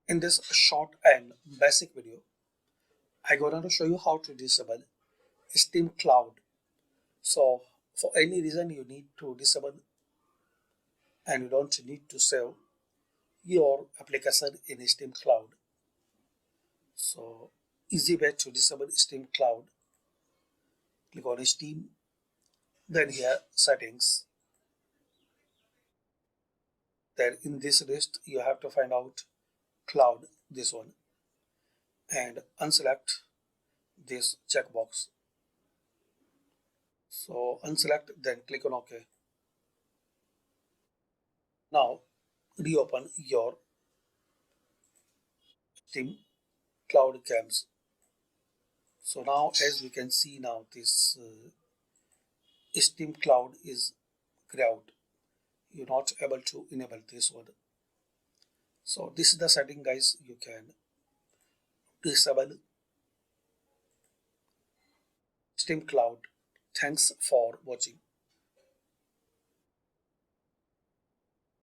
In this short and basic video, I'm going to show you how to disable Steam Cloud. So for any reason you need to disable and you don't need to save your application in Steam Cloud. So easy way to disable Steam Cloud. Click on Steam, then here settings. Then in this list you have to find out cloud, this one, and unselect this checkbox. So unselect, then click on OK. Now reopen your Steam Cloud Games. So now as we can see now this Steam Cloud is grayed out. You're not able to enable this one. So this is the setting, guys. You can disable Steam Cloud. Thanks for watching.